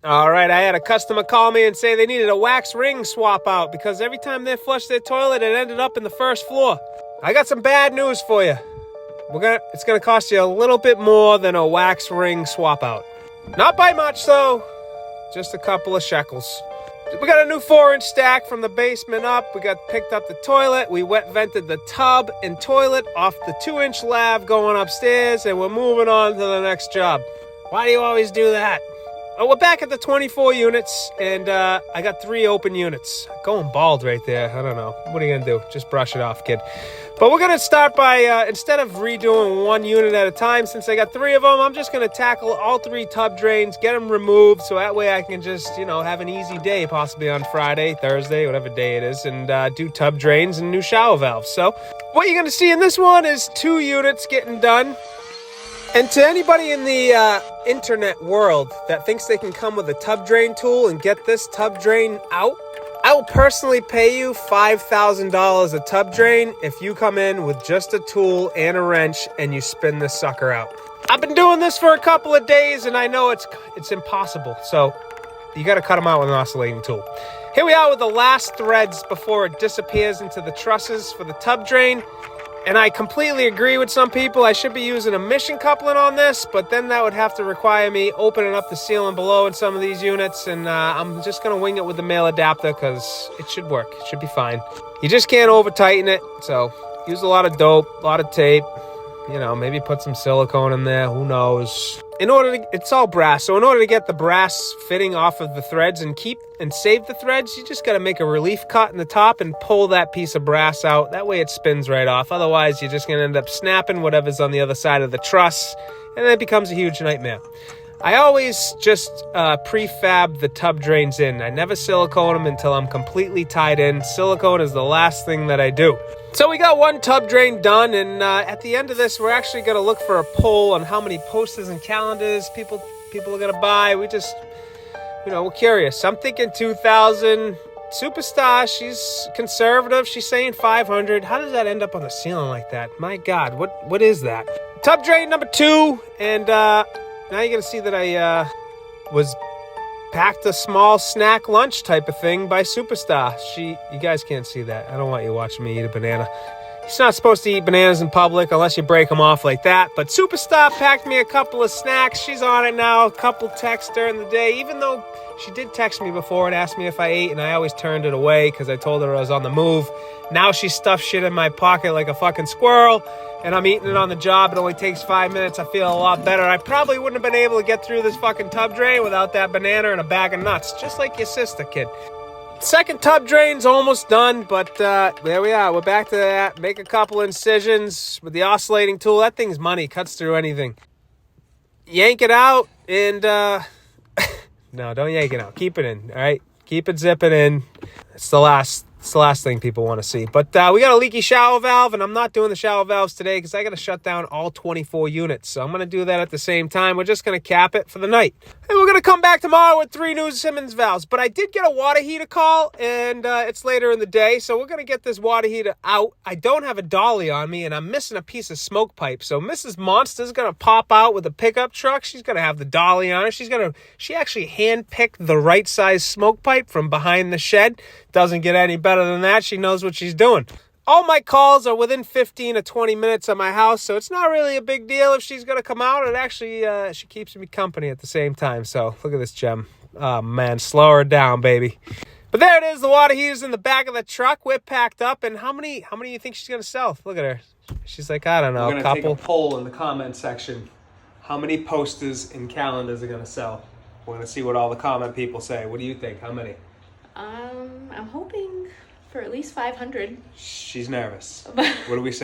All right, I had a customer call me and say they needed a wax ring swap out because every time they flushed their toilet, it ended up in the first floor. I got some bad news for you. It's gonna cost you a little bit more than a wax ring swap out. Not by much though, just a couple of shekels. We got a new 4-inch stack from the basement up. We picked up the toilet. We wet vented the tub and toilet off the 2-inch lav going upstairs, and we're moving on to the next job. Why do you always do that? Oh, we're back at the 24 units, and I got 3 open units. Going bald right there. I don't know. What are you going to do? Just brush it off, kid. But we're going to start by, instead of redoing 1 unit at a time, since I got 3 of them, I'm just going to tackle all 3 tub drains, get them removed, so that way I can just, have an easy day, possibly on Friday, Thursday, whatever day it is, and do tub drains and new shower valves. So what you're going to see in this one is 2 units getting done. And to anybody in the internet world that thinks they can come with a tub drain tool and get this tub drain out, I will personally pay you $5,000 a tub drain if you come in with just a tool and a wrench and you spin this sucker out. I've been doing this for a couple of days and I know it's impossible. So you got to cut them out with an oscillating tool. Here we are with the last threads before it disappears into the trusses for the tub drain. And I completely agree with some people. I should be using a mission coupling on this, but then that would have to require me opening up the ceiling below in some of these units, and I'm just going to wing it with the male adapter because it should work. It should be fine. You just can't over-tighten it, so use a lot of dope, a lot of tape. Maybe put some silicone in there. Who knows? It's all brass, so in order to get the brass fitting off of the threads and keep and save the threads, you just got to make a relief cut in the top and pull that piece of brass out. That way it spins right off. Otherwise, you're just going to end up snapping whatever's on the other side of the truss, and then it becomes a huge nightmare. I always just prefab the tub drains in. I never silicone them until I'm completely tied in. Silicone is the last thing that I do. So we got 1 tub drain done, and at the end of this, we're actually going to look for a poll on how many posters and calendars people are going to buy. We just, we're curious. I'm thinking 2,000. Superstar, she's conservative. She's saying 500. How does that end up on the ceiling like that? My God, what is that? Tub drain number 2, and now you're going to see that I was packed a small snack lunch type of thing by Superstar. You guys can't see that. I don't want you watching me eat a banana. You're not supposed to eat bananas in public unless you break them off like that. But Superstar packed me a couple of snacks. She's on it now. A couple texts during the day, even though she did text me before and ask me if I ate, and I always turned it away because I told her I was on the move. Now she stuffed shit in my pocket like a fucking squirrel, and I'm eating it on the job. It only takes 5 minutes. I feel a lot better. I probably wouldn't have been able to get through this fucking tub drain without that banana and a bag of nuts, just like your sister, kid. Second tub drain's almost done, but there we are. We're back to that. Make a couple incisions with the oscillating tool. That thing's money. Cuts through anything. Yank it out and... No, don't yank it out. Keep it in, all right? Keep it zipping in. It's the last thing people want to see. But we got a leaky shower valve, and I'm not doing the shower valves today because I got to shut down all 24 units. So I'm going to do that at the same time. We're just going to cap it for the night. And we're going to come back tomorrow with 3 new Simmons valves. But I did get a water heater call, and it's later in the day. So we're going to get this water heater out. I don't have a dolly on me, and I'm missing a piece of smoke pipe. So Mrs. Monster's going to pop out with a pickup truck. She's going to have the dolly on her. She actually hand-picked the right size smoke pipe from behind the shed. Doesn't get any better than that. She knows what she's doing. All my calls are within 15 or 20 minutes of my house, so it's not really a big deal if she's going to come out. It actually, she keeps me company at the same time. So look at this gem. Oh, man, slow her down, baby. But there it is. The water heater's in the back of the truck. We're packed up. And how many do you think she's going to sell? Look at her. She's like, I don't know, a couple. We're going to take a poll in the comment section. How many posters and calendars are going to sell? We're going to see what all the comment people say. What do you think? How many? I'm hoping for at least 500. She's nervous. What do we say?